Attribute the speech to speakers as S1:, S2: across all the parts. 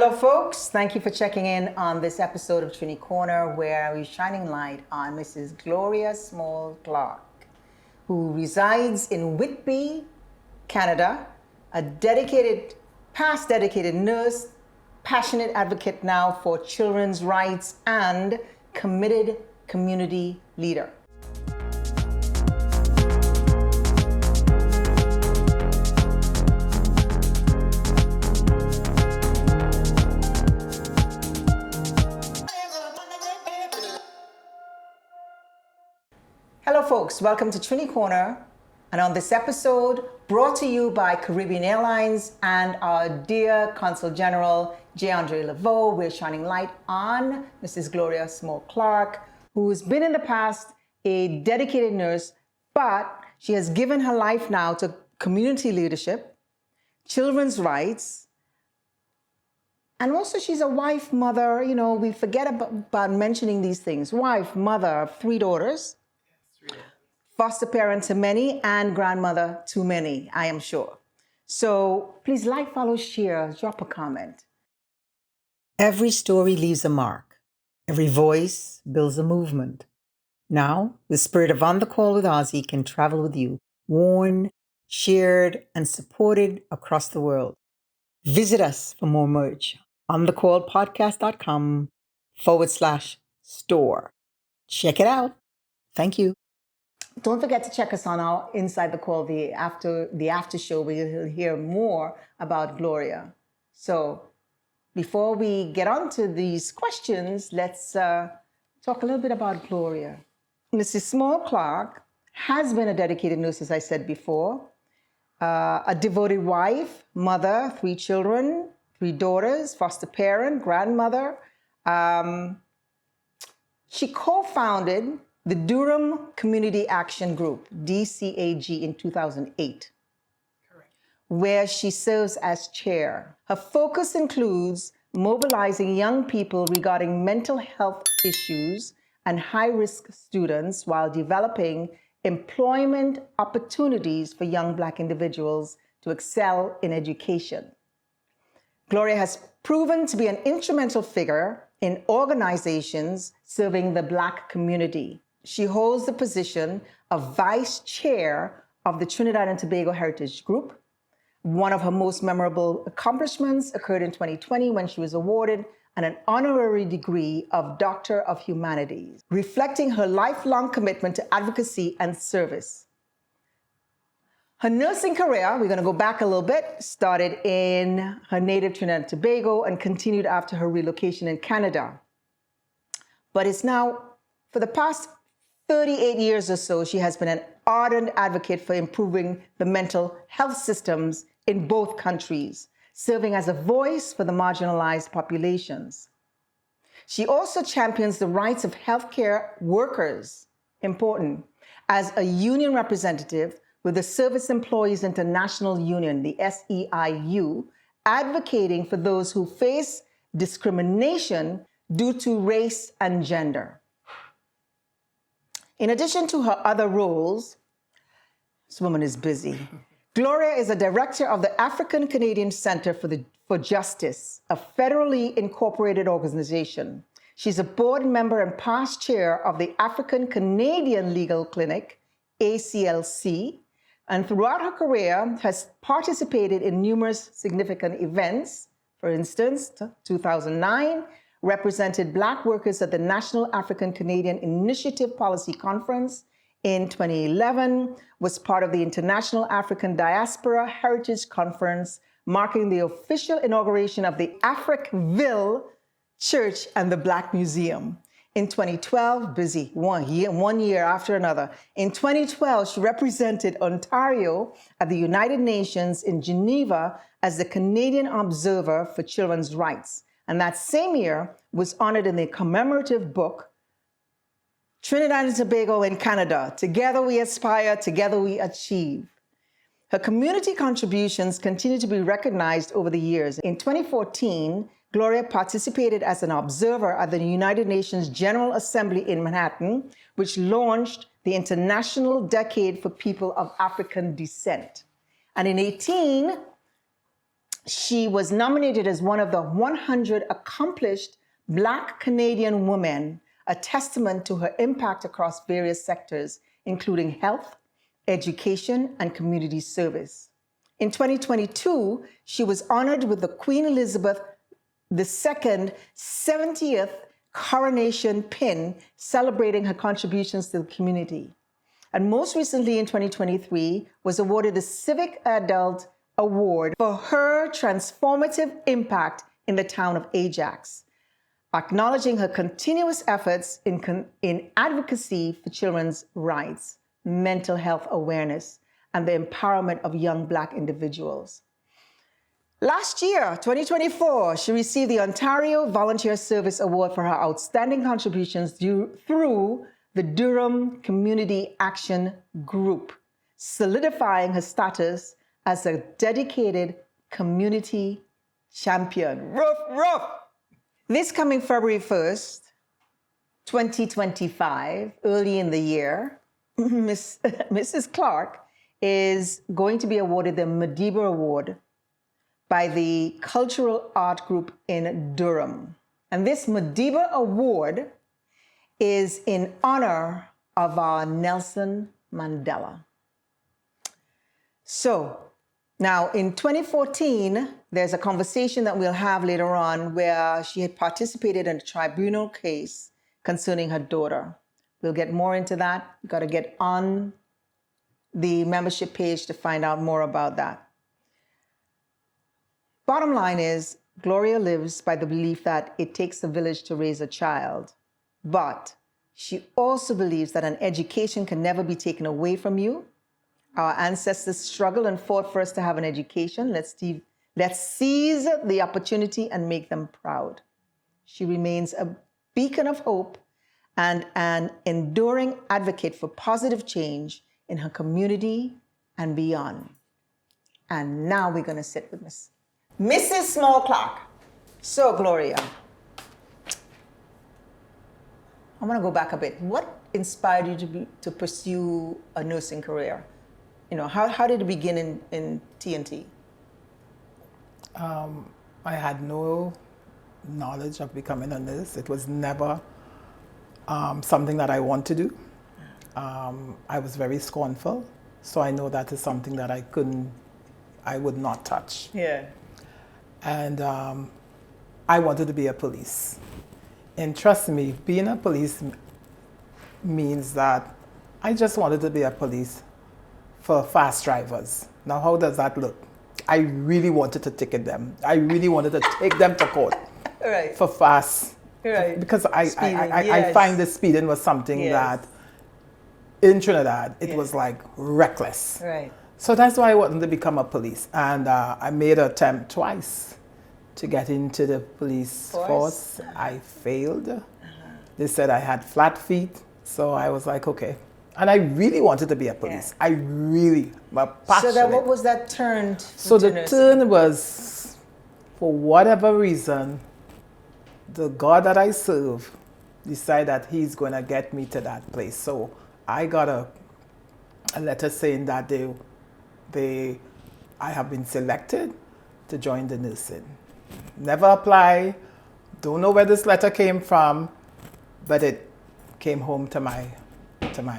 S1: Hello, folks. Thank you for checking in on this episode of Trini Corner, where we're shining light on Mrs. Gloria Small-Clarke, who resides in Whitby, Canada, a past dedicated nurse, passionate advocate now for children's rights, and committed community leader. Hello, folks. Welcome to Trini Corner. And on this episode, brought to you by Caribbean Airlines and our dear Consul General, J. Andre Laveau, we're shining light on Mrs. Gloria Small-Clarke, who's been in the past a dedicated nurse, but she has given her life now to community leadership, children's rights, and also she's a wife, mother. You know, we forget about mentioning these things. Wife, mother of 3 daughters. Foster parent to many and grandmother to many, I am sure. So please like, follow, share, drop a comment. Every story leaves a mark. Every voice builds a movement. Now, the spirit of On the Call with Ozzie can travel with you, worn, shared, and supported across the world. Visit us for more merch. onthecallpodcast.com/store. Check it out. Thank you. Don't forget to check us on our Inside the Call, the after show, where you'll hear more about Gloria. So before we get on to these questions, let's talk a little bit about Gloria. Mrs. Small-Clarke has been a dedicated nurse, as I said before, a devoted wife, mother, 3 children, 3 daughters, foster parent, grandmother. She co-founded the Durham Community Action Group, DCAG, in 2008, correct, where she serves as chair. Her focus includes mobilizing young people regarding mental health issues and high-risk students while developing employment opportunities for young Black individuals to excel in education. Gloria has proven to be an instrumental figure in organizations serving the Black community. She holds the position of vice chair of the Trinidad and Tobago Heritage Group. One of her most memorable accomplishments occurred in 2020 when she was awarded an honorary degree of Doctor of Humanities, reflecting her lifelong commitment to advocacy and service. Her nursing career, we're going to go back a little bit, started in her native Trinidad and Tobago and continued after her relocation in Canada. But it's now, for the past 38 years or so, she has been an ardent advocate for improving the mental health systems in both countries, serving as a voice for the marginalized populations. She also champions the rights of healthcare workers, important, as a union representative with the Service Employees International Union, the SEIU, advocating for those who face discrimination due to race and gender. In addition to her other roles, this woman is busy. Gloria is a director of the African Canadian Center for Justice, a federally incorporated organization. She's a board member and past chair of the African Canadian Legal Clinic, ACLC, and throughout her career has participated in numerous significant events. For instance, 2009, represented Black workers at the National African Canadian Initiative Policy Conference. In 2011, was part of the International African Diaspora Heritage Conference, marking the official inauguration of the Africville Church and the Black Museum. In 2012, busy, one year after another. In 2012, she represented Ontario at the United Nations in Geneva as the Canadian Observer for Children's Rights. And that same year was honored in the commemorative book, Trinidad and Tobago in Canada, Together We Aspire, Together We Achieve. Her community contributions continue to be recognized over the years. In 2014, Gloria participated as an observer at the United Nations General Assembly in Manhattan, which launched the International Decade for People of African Descent. And in 2018, She was nominated as one of the 100 accomplished Black Canadian women, a testament to her impact across various sectors, including health, education, and community service. In 2022, she was honored with the Queen Elizabeth II 70th coronation pin, celebrating her contributions to the community. And most recently in 2023, was awarded the Civic Adult Award for her transformative impact in the town of Ajax, acknowledging her continuous efforts in advocacy for children's rights, mental health awareness, and the empowerment of young Black individuals. Last year, 2024, she received the Ontario Volunteer Service Award for her outstanding contributions through the Durham Community Action Group, solidifying her status as a dedicated community champion. Ruff, ruff! This coming February 1st, 2025, early in the year, Mrs. Clarke is going to be awarded the Madiba Award by the Cultural Art Group in Durham. And this Madiba Award is in honor of our Nelson Mandela. So, now in 2014, there's a conversation that we'll have later on where she had participated in a tribunal case concerning her daughter. We'll get more into that. You've got to get on the membership page to find out more about that. Bottom line is, Gloria lives by the belief that it takes a village to raise a child, but she also believes that an education can never be taken away from you. Our ancestors struggled and fought for us to have an education. Let's seize the opportunity and make them proud. She remains a beacon of hope and an enduring advocate for positive change in her community and beyond. And now we're going to sit with Mrs. Small-Clarke. So, Gloria, I want to go back a bit. What inspired you to pursue a nursing career? You know, how did it begin in TNT?
S2: I had no knowledge of becoming a nurse. It was never something that I want to do. I was very scornful, so I know that is something that I would not touch.
S1: Yeah.
S2: And I wanted to be a police. And trust me, being a police means that I just wanted to be a police for fast drivers. Now, how does that look? I really wanted to ticket them. I really wanted to take them to court
S1: Right.
S2: for fast.
S1: Right.
S2: Because I
S1: Yes.
S2: find the speeding was something
S1: Yes.
S2: that in Trinidad, it
S1: Yes.
S2: was like reckless.
S1: Right.
S2: So that's why I wanted to become a police. And I made an attempt twice to get into the police force. I failed. They said I had flat feet. So I was like, okay. And I really wanted to be a police.
S1: Yeah.
S2: I really was passionate.
S1: So what was that turn?
S2: So the turn was, for whatever reason, the God that I serve decided that he's going to get me to that place. So I got a letter saying that I have been selected to join the nursing. Never apply, don't know where this letter came from, but it came home to my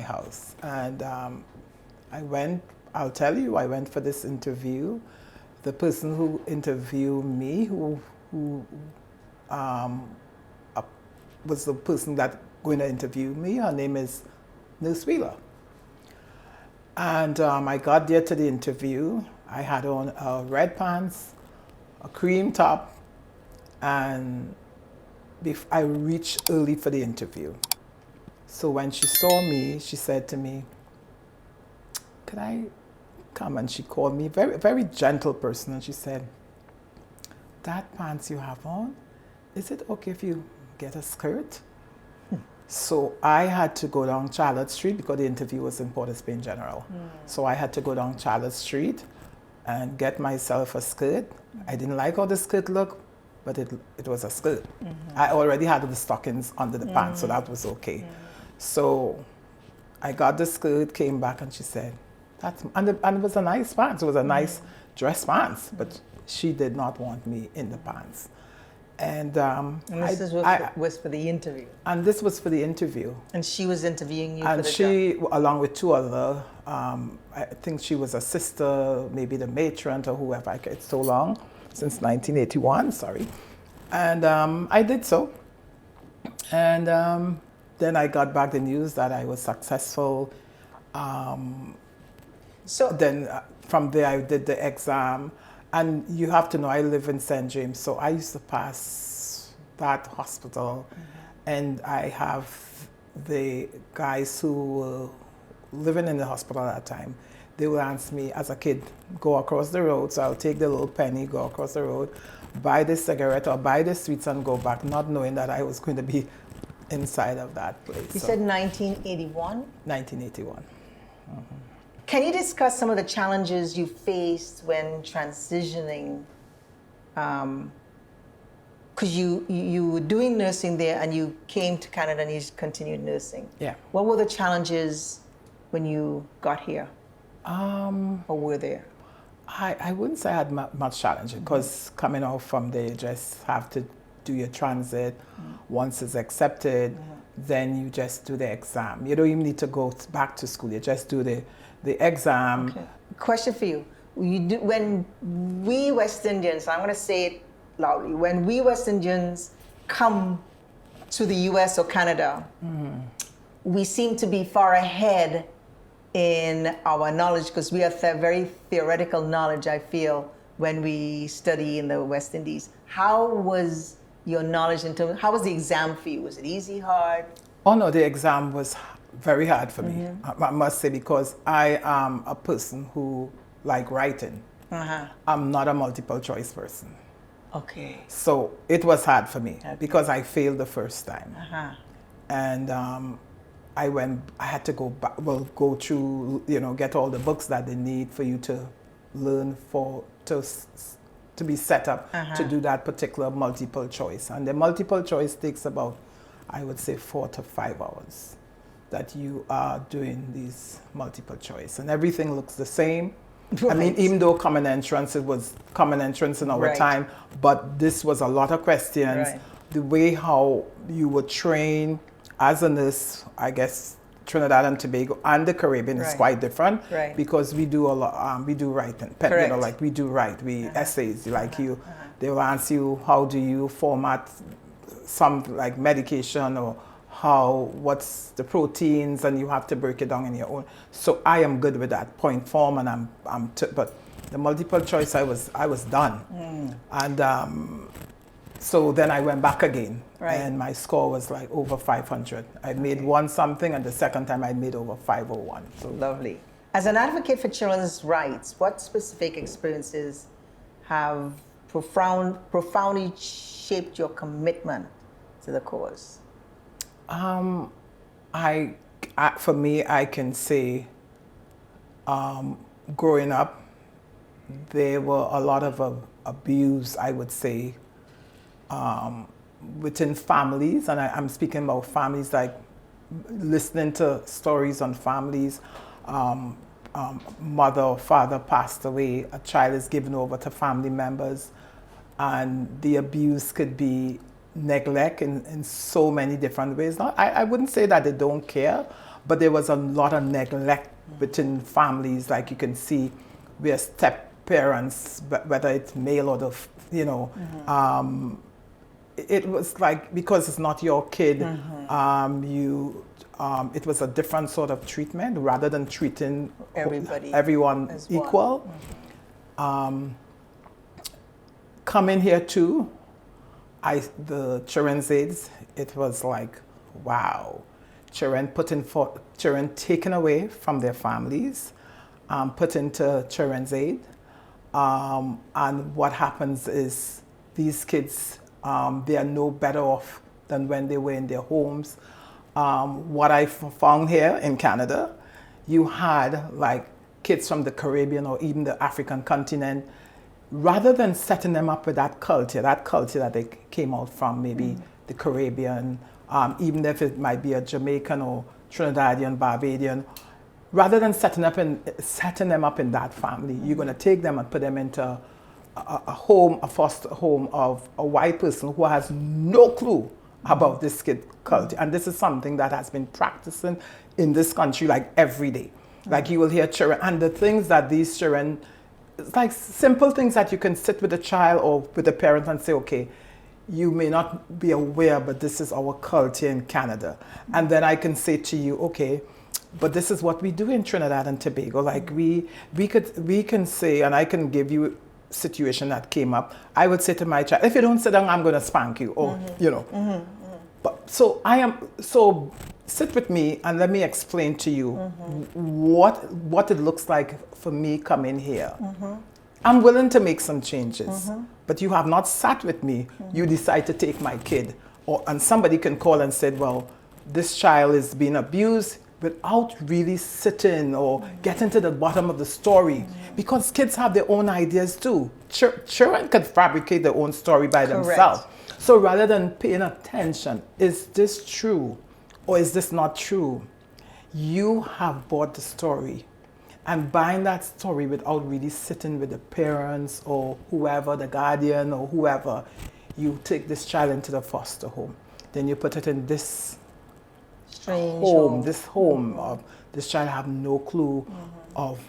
S2: house. And I went for this interview. The person who interviewed me, who was the person that going to interview me, her name is Nurse Wheeler. And I got there to the interview. I had on red pants, a cream top, and I reached early for the interview. So when she saw me, she said to me, "Could I come?" And she called me, very, very gentle person, and she said, "That pants you have on, is it okay if you get a skirt?" So I had to go down Charlotte Street because the interview was in Port of Spain General. So I had to go down Charlotte Street and get myself a skirt. I didn't like how the skirt looked, but it was a skirt. I already had the stockings under the pants, so that was okay. So I got the skirt, came back, and she said, and it was a nice pants. It was a nice dress pants, but she did not want me in the pants. And
S1: this was for the interview.
S2: And this was for the interview.
S1: And she was interviewing you
S2: and
S1: for the
S2: she,
S1: job.
S2: along with two other, I think she was a sister, maybe the matron or whoever. It's so long, since 1981, sorry. And I did so. And then I got back the news that I was successful. So then from there I did the exam. And you have to know, I live in St. James, so I used to pass that hospital. And I have the guys who were living in the hospital at that time. They would ask me as a kid, go across the road. So I'll take the little penny, go across the road, buy the cigarette or buy the sweets and go back, not knowing that I was going to be inside of that place.
S1: You said 1981?
S2: 1981.
S1: Can you discuss some of the challenges you faced when transitioning? Because you were doing nursing there and you came to Canada and you continued nursing.
S2: Yeah.
S1: What were the challenges when you got here? Or were there?
S2: I wouldn't say I had much challenge because coming out from there, you just have to do your transit. Once it's accepted, then you just do the exam. You don't even need to go back to school. You just do the exam.
S1: Okay. Question for you. When we West Indians, I'm going to say it loudly, when we West Indians come to the US or Canada, we seem to be far ahead in our knowledge because we have very theoretical knowledge, I feel, when we study in the West Indies. How was your knowledge in terms, how was the exam for you? Was it easy, hard?
S2: Oh no, the exam was very hard for me, I must say, because I am a person who like writing. I'm not a multiple choice person.
S1: Okay.
S2: So it was hard for me because I failed the first time. And I had to go back, go through, get all the books that they need for you to learn to be set up to do that particular multiple choice. And the multiple choice takes about, I would say, 4 to 5 hours that you are doing these multiple choice. And everything looks the same. Right. I mean, even though common entrance, it was common entrance in our time, but this was a lot of questions. Right. The way how you were trained as a nurse, I guess, Trinidad and Tobago and the Caribbean is quite different because we do a lot, we do writing, like we do write, essays, like they will ask you, how do you format some like medication or what's the proteins, and you have to break it down in your own. So I am good with that point form, and but the multiple choice I was done, and so then I went back again, and my score was like over 500. I made one something, and the second time I made over 501. So
S1: lovely. As an advocate for children's rights, what specific experiences have profoundly shaped your commitment to the cause?
S2: For me, I can say, growing up, there were a lot of abuse, I would say, within families, and I'm speaking about families, like listening to stories on families. Mother or father passed away, a child is given over to family members, and the abuse could be neglect in so many different ways. I wouldn't say that they don't care, but there was a lot of neglect within families. Like you can see where step parents, whether it's male or it was like, because it's not your kid, it was a different sort of treatment rather than treating everyone equal. Coming here too, the children's aids, it was like, wow. Children taken away from their families, put into children's aid. And what happens is these kids, they are no better off than when they were in their homes. What I found here in Canada, you had like kids from the Caribbean or even the African continent, rather than setting them up with that culture that they came out from, maybe the Caribbean, even if it might be a Jamaican or Trinidadian, Barbadian, rather than setting them up in that family, you're going to take them and put them into a home, a foster home of a white person who has no clue about this kid culture. And this is something that has been practicing in this country like every day. Like you will hear children, and the things that these children, it's like simple things that you can sit with a child or with a parent and say, okay, you may not be aware, but this is our culture in Canada. And then I can say to you, okay, but this is what we do in Trinidad and Tobago. Like we can say, and I can give you a situation that came up. I would say to my child, if you don't sit down, I'm going to spank you, or you know. But so sit with me and let me explain to you what it looks like for me coming here. I'm willing to make some changes, but you have not sat with me. You decide to take my kid, and somebody can call and say, well, this child is being abused, without really sitting or getting to the bottom of the story. Because kids have their own ideas too. Children can fabricate their own story by themselves. So rather than paying attention, is this true or is this not true? You have bought the story, and buying that story without really sitting with the parents or whoever, the guardian or whoever, you take this child into the foster home. Then you put it in this home. This home of this child have no clue of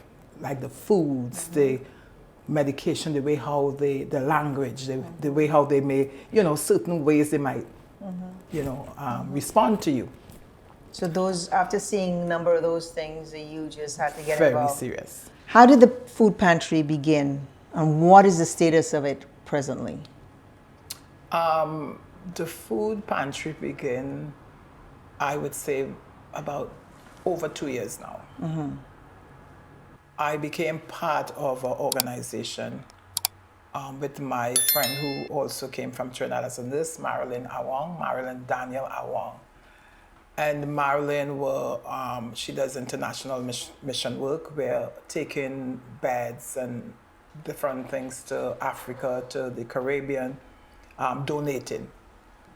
S2: like the foods, the medication, the way how they, the language, the way how they may, you know, certain ways they might, you know, respond to you.
S1: So those, after seeing a number of those things, you just had to get
S2: Very
S1: involved.
S2: serious.
S1: How did the food pantry begin, and what is the status of it presently?
S2: The food pantry began, I would say, about over 2 years now. I became part of an organization with my friend who also came from Trinidad as a nurse, Marilyn Daniel Awang. And Marilyn, she does international mission work. We're taking beds and different things to Africa, to the Caribbean, donating.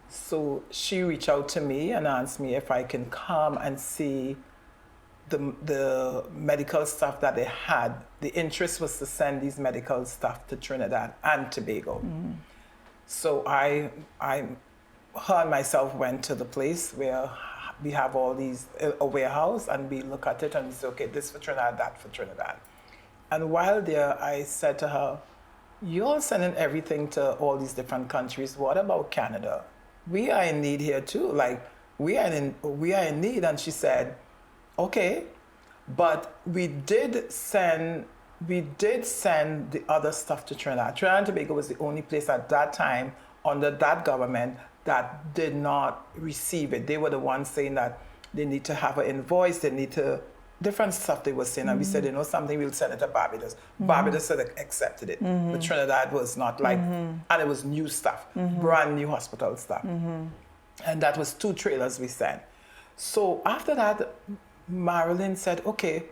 S2: So she reached out to me and asked me if I can come and see the medical stuff that they had. The interest was to send these medical stuff to Trinidad and Tobago. So her and myself went to the place where we have all these, a warehouse, and we look at it and we say, okay, this for Trinidad, that for Trinidad. And while there, I said to her, you're sending everything to all these different countries. What about Canada? We are in need here too. Like, we are in need. And she said, okay, but we did send the other stuff to Trinidad. Trinidad and Tobago was the only place at that time under that government that did not receive it. They were the ones saying that they need to have an invoice, they need to, different stuff they were saying. And we said, you know something, we'll send it to Barbados. Barbados said accepted it. But Trinidad was not like, and it was new stuff, brand new hospital stuff. And that was 2 trailers we sent. So after that, Marilyn said, okay,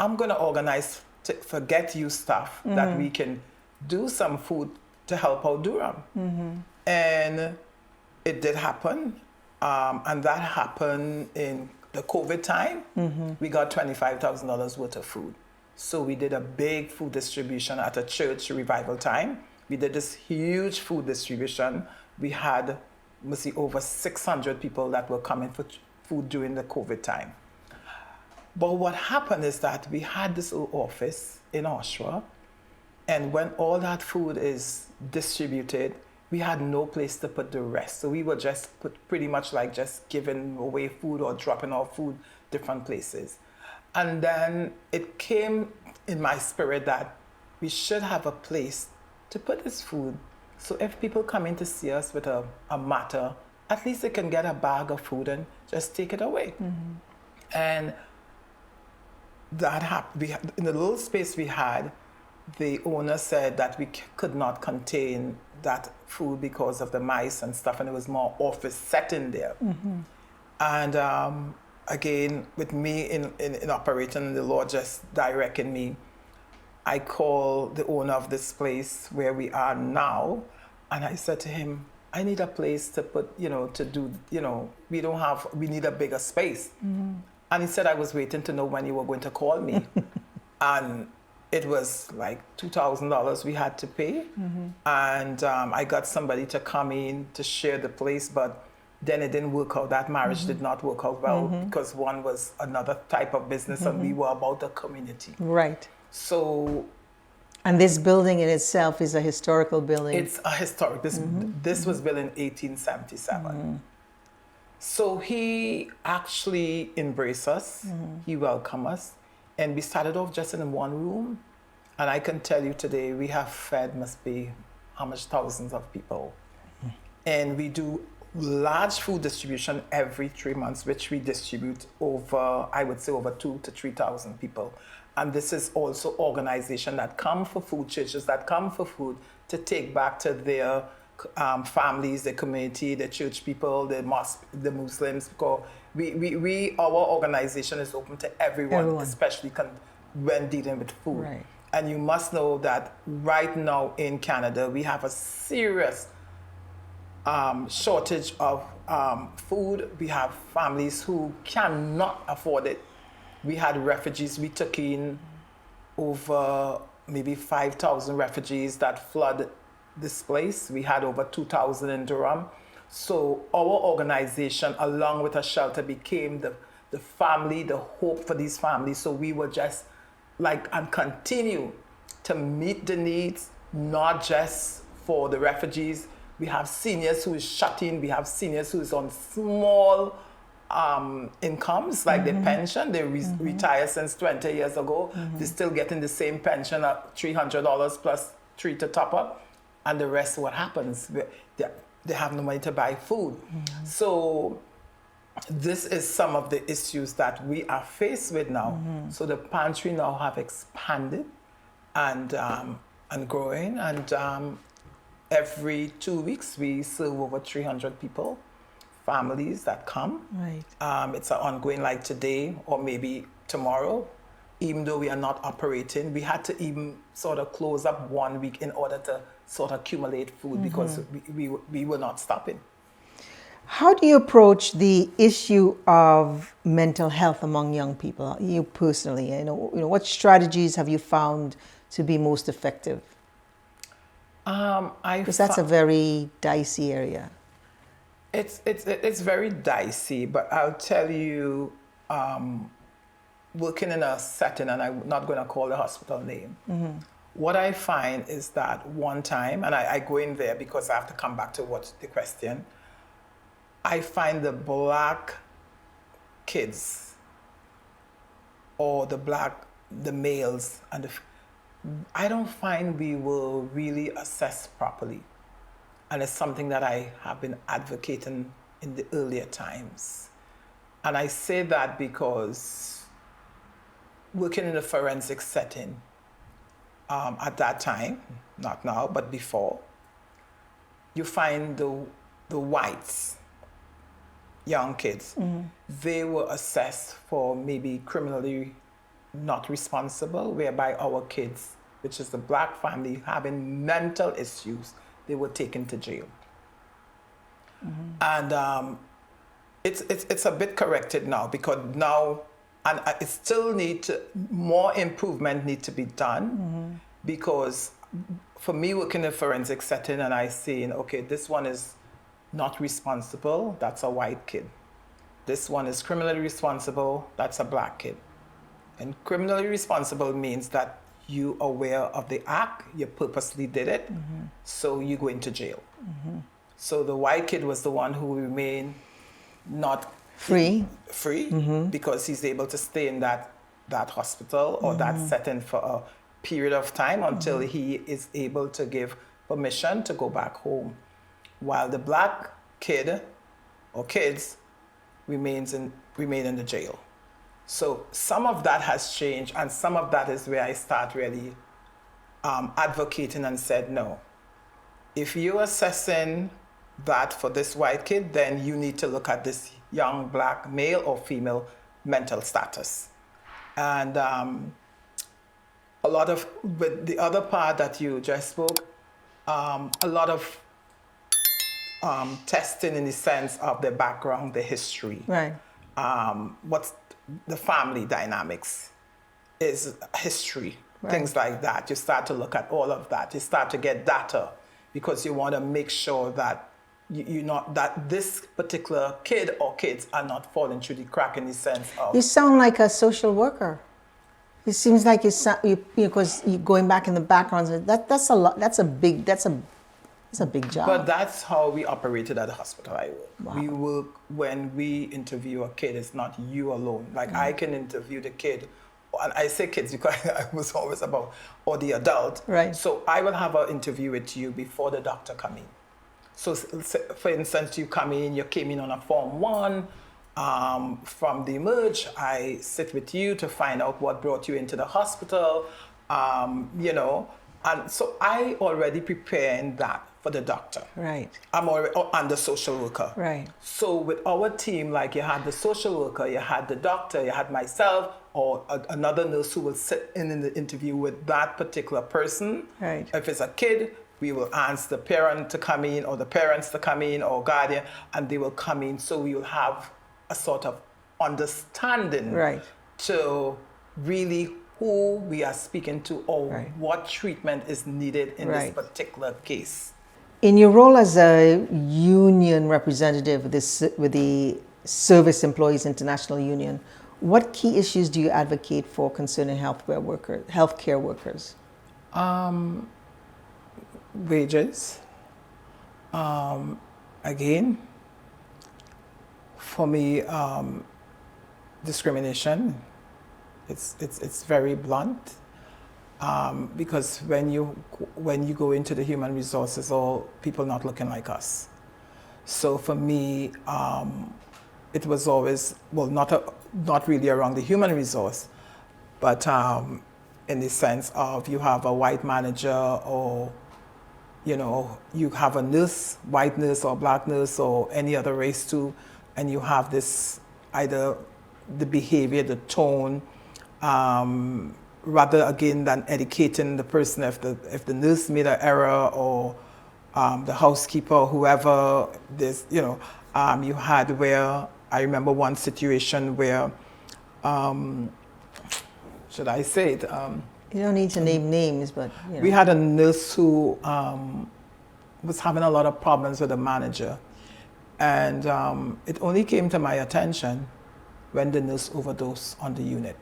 S2: I'm gonna organize for get you stuff that we can do some food to help out Durham. And it did happen. And that happened in the COVID time. We got $25,000 worth of food. So we did a big food distribution at a church revival time. We did this huge food distribution. We had, over 600 people that were coming for food during the COVID time. But what happened is that we had this little office in Oshawa, and when all that food is distributed, we had no place to put the rest. So we were just pretty much like just giving away food or dropping off food different places. And then it came in my spirit that we should have a place to put this food. So if people come in to see us with a matter, at least they can get a bag of food and just take it away. And that happened. In the little space we had, the owner said that we could not contain that food because of the mice and stuff, and it was more office setting there. And again, with me in operating, the Lord just directing me. I called the owner of this place where we are now, and I said to him, I need a place to put, to do, we need a bigger space. And he said, I was waiting to know when you were going to call me. And it was like $2,000 we had to pay. And I got somebody to come in to share the place, but then it didn't work out. That marriage did not work out well because one was another type of business and we were about the community.
S1: Right.
S2: So.
S1: And this building in itself is a historical building.
S2: It's a historic. This was built in 1877. So he actually embraced us. He welcomed us. And we started off just in one room. And I can tell you today, we have fed must be how much thousands of people. And we do large food distribution every 3 months, which we distribute over, I would say, over 2,000 to 3,000 people. And this is also organizations that come for food, churches that come for food to take back to their families, the community, the church people, the mosque, the Muslims. Because our organization is open to everyone. Especially when dealing with food.
S1: Right.
S2: And you must know that right now in Canada, we have a serious shortage of food. We have families who cannot afford it. We had refugees. We took in over maybe 5,000 refugees that flooded this place. We had over 2,000 in Durham. So our organization, along with a shelter, became the family, the hope for these families. So we were just and continue to meet the needs, not just for the refugees. We have seniors who is shut in. We have seniors who is on small incomes, like their pension. They retired since 20 years ago. They're still getting the same pension at $300 plus $3 to top up. And the rest, what happens? They have no money to buy food. So this is some of the issues that we are faced with now. So the pantry now have expanded and growing. And every 2 weeks, we serve over 300 people. Families that come.
S1: Right.
S2: It's an ongoing, like today or maybe tomorrow. Even though we are not operating, we had to even sort of close up 1 week in order to sort of accumulate food because we were not stopping.
S1: How do you approach the issue of mental health among young people? You personally, what strategies have you found to be most effective? Because that's a very dicey area.
S2: It's very dicey, but I'll tell you, working in a setting, and I'm not going to call the hospital name, what I find is that one time, and I go in there because I have to come back to what the question, I find the black kids or the males, I don't find we were really assessed properly. And it's something that I have been advocating in the earlier times. And I say that because working in a forensic setting, at that time, not now, but before, you find the whites, young kids, they were assessed for maybe criminally not responsible, whereby our kids, which is the black family, having mental issues, they were taken to jail. And it's a bit corrected now because now, and it still more improvement need to be done because for me working in a forensic setting and I saying, okay, this one is not responsible, that's a white kid. This one is criminally responsible, that's a black kid. And criminally responsible means that you aware of the act, you purposely did it, so you go into jail. So the white kid was the one who remained not free because he's able to stay in that hospital or that setting for a period of time until he is able to give permission to go back home. While the black kid or kids remain in the jail. So some of that has changed, and some of that is where I start really advocating and said, no, if you're assessing that for this white kid, then you need to look at this young black male or female mental status. And a lot of, with the other part that you just spoke, a lot of testing in the sense of the background, the history.
S1: Right.
S2: What's the family dynamics is history. things like that. You start to look at all of that. You start to get data because you want to make sure that that this particular kid or kids are not falling through the crack in the sense of.
S1: You sound like a social worker. It seems like because you're going back in the background. That's a lot. That's a big job.
S2: But that's how we operated at the hospital I work.
S1: Wow.
S2: We work when we interview a kid. It's not you alone. Like I can interview the kid, and I say kids because I was always about or the adult.
S1: Right.
S2: So I will have an interview with you before the doctor come in. So, for instance, you came in on a Form 1. From the emerge, I sit with you to find out what brought you into the hospital, and so I already preparing that for the doctor.
S1: Right.
S2: I'm already and the social worker.
S1: Right.
S2: So with our team, like you had the social worker, you had the doctor, you had myself, or another nurse who will sit in the interview with that particular person.
S1: Right.
S2: If it's a kid, we will ask the parent to come in, or the parents to come in, or guardian, and they will come in. So we will have a sort of understanding to really who we are speaking to or what treatment is needed in this particular case.
S1: In your role as a union representative with the Service Employees International Union, what key issues do you advocate for concerning healthcare workers?
S2: Wages. Again, for me, discrimination. It's very blunt because when you go into the human resources, all people not looking like us. So for me, it was always not really around the human resource, but in the sense of you have a white manager or you have a nurse, white nurse or black nurse or any other race too, and you have this either the behavior, the tone, rather again than educating the person if the nurse made an error or the housekeeper, whoever this, you had where I remember one situation where, should I say it?
S1: You don't need to name names, but
S2: we had a nurse who was having a lot of problems with the manager, and it only came to my attention when the nurse overdosed on the unit.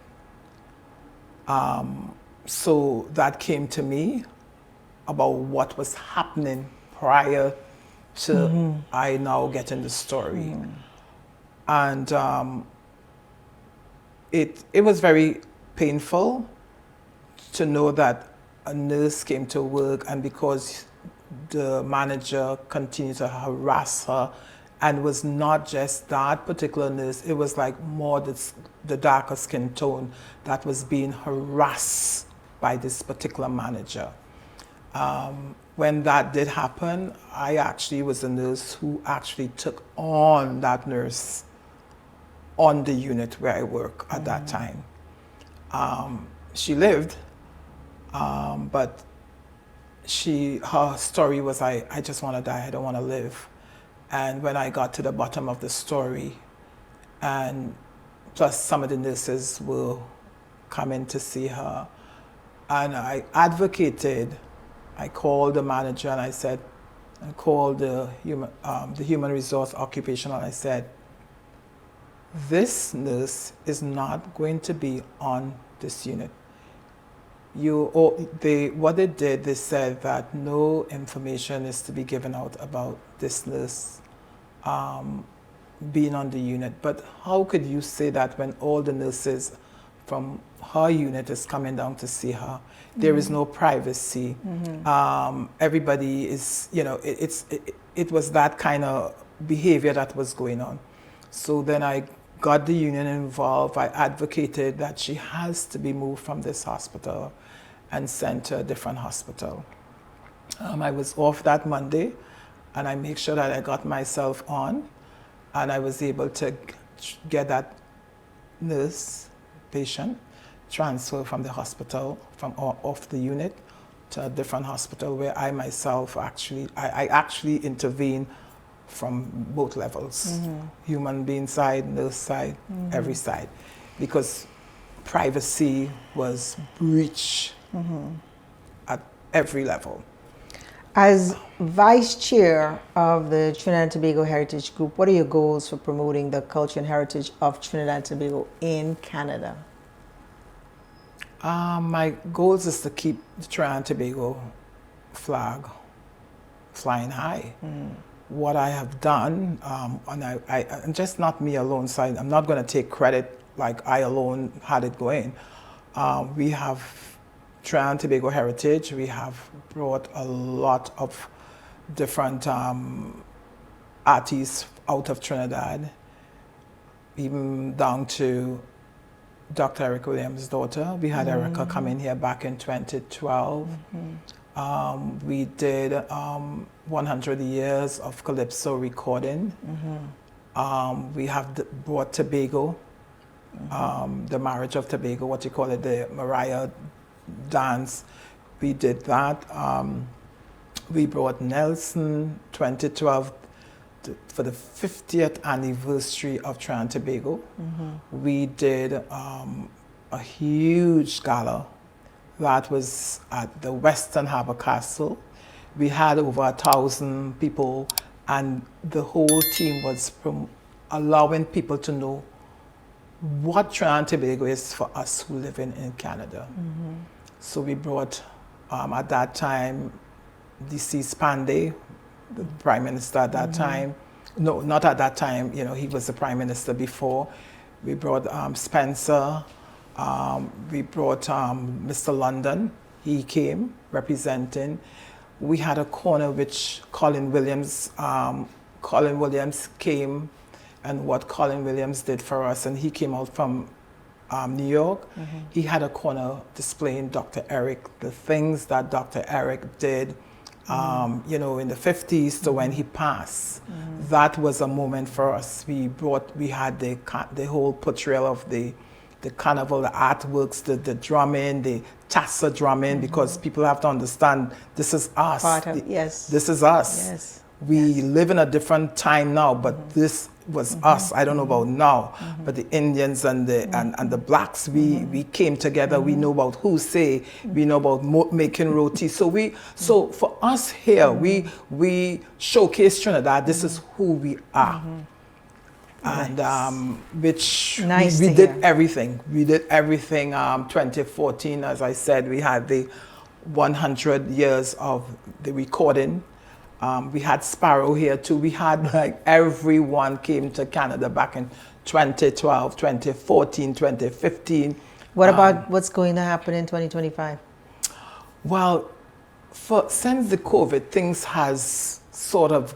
S2: So that came to me about what was happening prior to I now getting the story, and it was very painful to know that a nurse came to work, and because the manager continued to harass her, and was not just that particular nurse, it was like more the darker skin tone that was being harassed by this particular manager. When that did happen, I actually was a nurse who actually took on that nurse on the unit where I work at that time. She lived, but her story was, I just want to die, I don't want to live. And when I got to the bottom of the story, and plus some of the nurses will come in to see her, and I advocated, I called the manager and I called the human resource occupational, I said, this nurse is not going to be on this unit. What they did, they said that no information is to be given out about this nurse being on the unit. But how could you say that when all the nurses from her unit is coming down to see her? There is no privacy. Everybody is, it was that kind of behavior that was going on. So then I got the union involved. I advocated that she has to be moved from this hospital and sent to a different hospital. I was off that Monday, and I made sure that I got myself on, and I was able to get that patient transferred from the hospital, off the unit, to a different hospital where I myself I actually intervened from both levels, human being side, nurse side, every side, because privacy was breached at every level.
S1: As vice chair of the Trinidad and Tobago Heritage Group, what are your goals for promoting the culture and heritage of Trinidad and Tobago in Canada?
S2: My goals is to keep the Trinidad and Tobago flag flying high. What I have done, and just not me alone, so I'm not going to take credit like I alone had it going. We have Trinidad and Tobago heritage. We have brought a lot of different artists out of Trinidad, even down to Dr. Eric Williams' daughter. We had Erica come in here back in 2012. We did 100 years of Calypso recording. We have brought Tobago, the marriage of Tobago, what you call it, the Mariah dance. We did that. We brought Nelson 2012 for the 50th anniversary of Trinidad and Tobago. We did a huge gala that was at the Western Harbour Castle. We had over 1,000 people, and the whole team was allowing people to know what Trinidad and Tobago is for us who live in Canada. So we brought, at that time, deceased Pandey, the Prime Minister at that time. No, not at that time, you know, he was the Prime Minister before. We brought Spencer. We brought Mr. London. He came representing. We had a corner which Colin Williams came, and what Colin Williams did for us, and he came out from New York. He had a corner displaying Dr. Eric, the things that Dr. Eric did, you know, in the 50s to when he passed. That was a moment for us. We had the whole portrayal of the carnival, the artworks, the drumming, the tassa drumming, because people have to understand this is us.
S1: Yes.
S2: This is us.
S1: Yes.
S2: We live in a different time now, but this was us. I don't know about now, but the Indians and the blacks, we came together. We know about Husay, we know about making roti. So for us here, we showcase Trinidad. This is who we are. And which
S1: Nice
S2: we
S1: to
S2: did
S1: hear.
S2: everything. We did everything. 2014, as I said, we had the 100 years of the recording. We had Sparrow here too. We had, like, everyone came to Canada back in 2012, 2014, 2015.
S1: What about what's going to happen in 2025?
S2: Well, since the COVID, things has sort of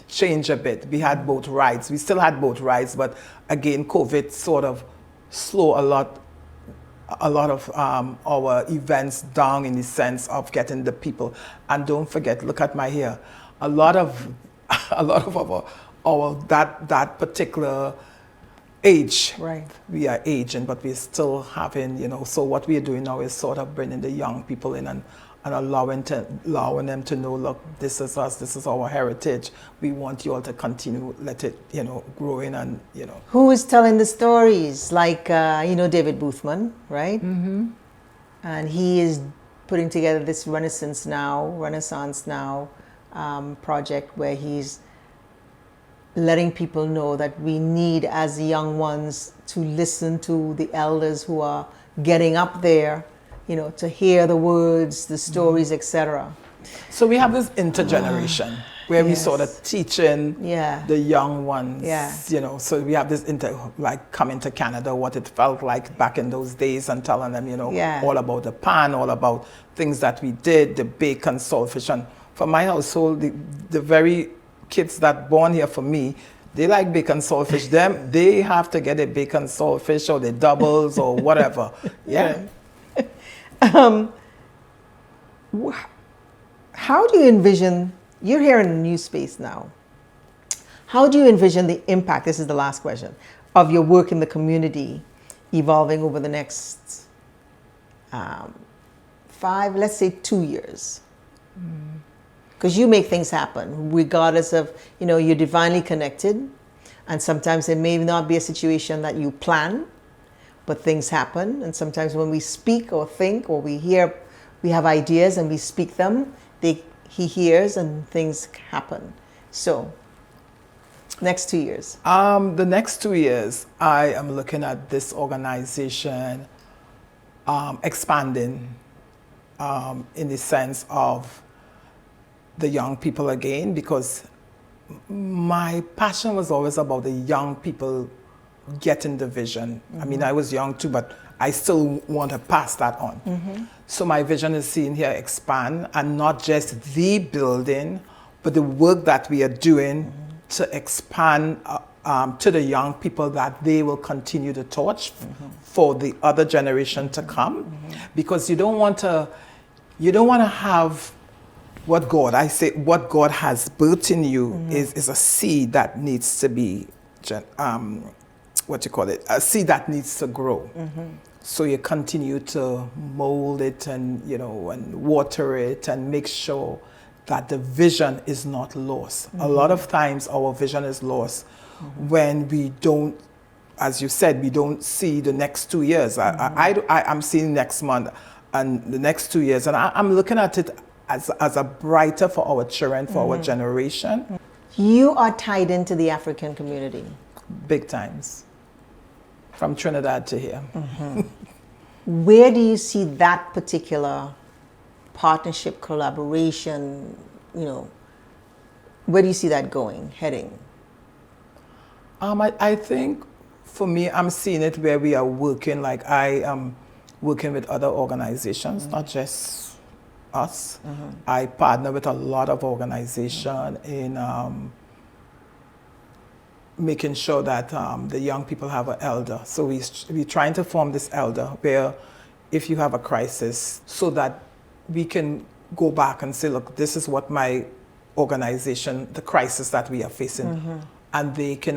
S2: changed a bit. We had boat rides. We still had boat rides, but again, COVID sort of slowed a lot of our events down in the sense of getting the people. And don't forget, look at my hair. A lot of our that particular age.
S1: Right.
S2: We are aging, but we're still having, you know. So what we are doing now is sort of bringing the young people in and allowing them to know, look, this is us, this is our heritage. We want you all to continue, let it, you know, growing and, you know.
S1: Who is telling the stories? Like, you know, David Boothman, right? And he is putting together this Renaissance Now project where he's letting people know that we need, as young ones, to listen to the elders who are getting up there, you know, to hear the words, the stories, etc.
S2: So we have this intergeneration where we sort of teaching the young ones, you know. So we have this like coming to Canada, what it felt like back in those days, and telling them, you know, all about the pan, all about things that we did, the bacon, saltfish. And for my household, the very kids that born here for me, they like bacon, saltfish. They have to get a bacon, saltfish, or the doubles or whatever.
S1: How do you envision, you're here in a new space now, how do you envision the impact, this is the last question, of your work in the community evolving over the next 5, let's say 2 years? Because you make things happen, regardless of, you know, you're divinely connected, and sometimes it may not be a situation that you plan, but things happen. And sometimes when we speak or think or we hear, we have ideas and we speak them, he hears and things happen. So, next 2 years.
S2: The next 2 years, I am looking at this organization expanding in the sense of the young people again, because my passion was always about the young people getting the vision. I mean, I was young too, but I still want to pass that on. So my vision is seeing here expand, and not just the building, but the work that we are doing to expand to the young people, that they will continue the torch for the other generation to come. Because you don't want to have what God has built in you is a seed that needs to be, a seed that needs to grow. So you continue to mold it and, and water it and make sure that the vision is not lost. A lot of times our vision is lost when we don't, as you said, we don't see the next 2 years. I'm seeing next month and the next 2 years, and I'm looking at it as a brighter for our children, for our generation.
S1: You are tied into the African community.
S2: Big times. From Trinidad to here.
S1: Where do you see that particular partnership, collaboration, where do you see that heading?
S2: I think for me, I'm seeing it where we are working, like I am working with other organizations, not just us. I partner with a lot of organizations in making sure that the young people have an elder. So we're trying to form this elder where if you have a crisis, so that we can go back and say, look, this is what my organization, the crisis that we are facing. And they can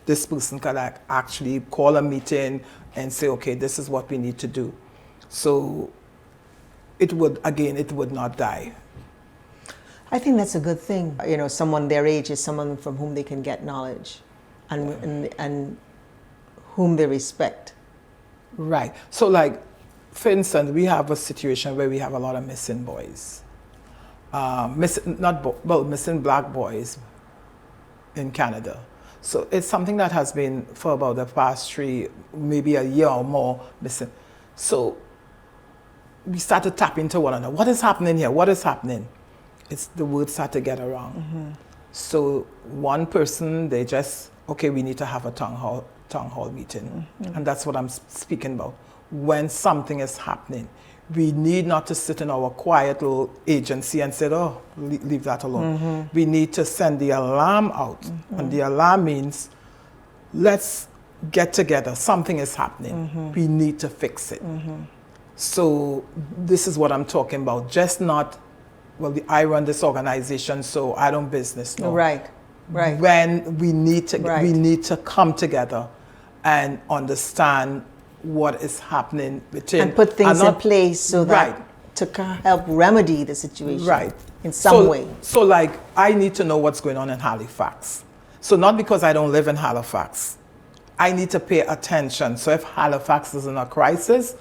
S2: this person can actually call a meeting and say, okay, this is what we need to do. So it would not die.
S1: I think that's a good thing. Someone their age is someone from whom they can get knowledge and whom they respect.
S2: Right. So like, for instance, we have a situation where we have a lot of missing boys. Missing black boys in Canada. So it's something that has been for about the past maybe a year or more missing. So we start to tap into one another. What is happening here? What is happening? The words start to get around. So one person, they just, okay, we need to have a town hall meeting. And that's what I'm speaking about. When something is happening, we need not to sit in our quiet little agency and say, oh, leave that alone. We need to send the alarm out. And the alarm means, let's get together. Something is happening. We need to fix it. So this is what I'm talking about. Just not, well, I run this organization, so I don't business. No.
S1: Right.
S2: When we need to come together and understand what is happening within.
S1: And put things in place so that to help remedy the situation in some way.
S2: So like, I need to know what's going on in Halifax. So not because I don't live in Halifax. I need to pay attention. So if Halifax is in a crisis,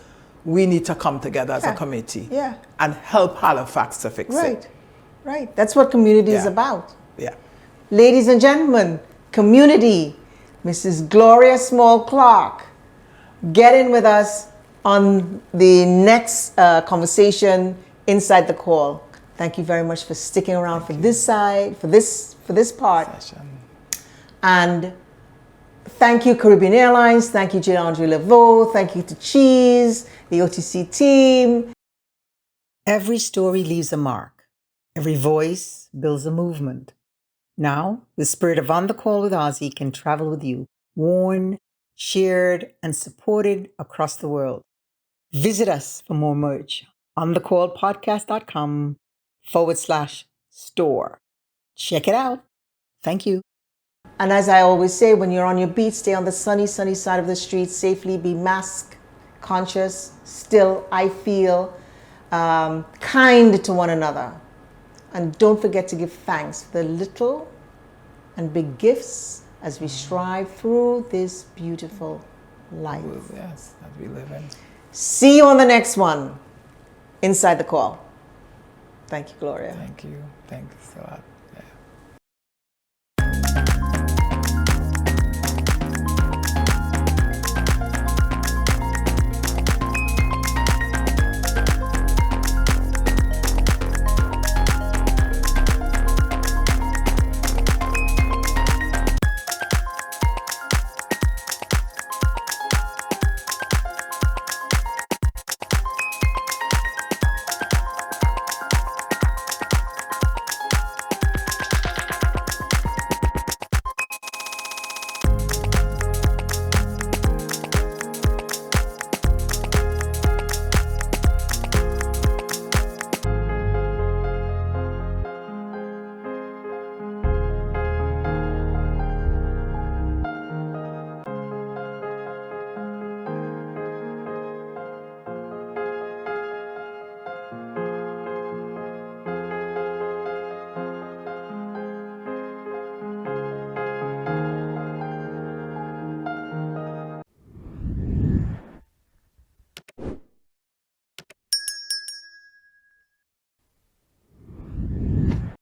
S2: we need to come together as a committee and help Halifax to fix it.
S1: Right. That's what community is about.
S2: Yeah.
S1: Ladies and gentlemen, community, Mrs. Gloria Small-Clarke. Get in with us on the next conversation inside the call. Thank you very much for sticking around for this side, for this part. And thank you, Caribbean Airlines. Thank you, J. Andre Laveau. Thank you to Cheese, the OTC team. Every story leaves a mark. Every voice builds a movement. Now, the spirit of On the Call with Ozzie can travel with you, worn, shared, and supported across the world. Visit us for more merch on thecallpodcast.com/store. Check it out. Thank you. And as I always say, when you're on your beat, stay on the sunny side of the street safely, be mask conscious, still, I feel, kind to one another. And don't forget to give thanks for the little and big gifts as we strive through this beautiful life.
S2: Yes, that we live in.
S1: See you on the next one. Inside the Call. Thank you, Gloria.
S2: Thank you. Thanks a lot.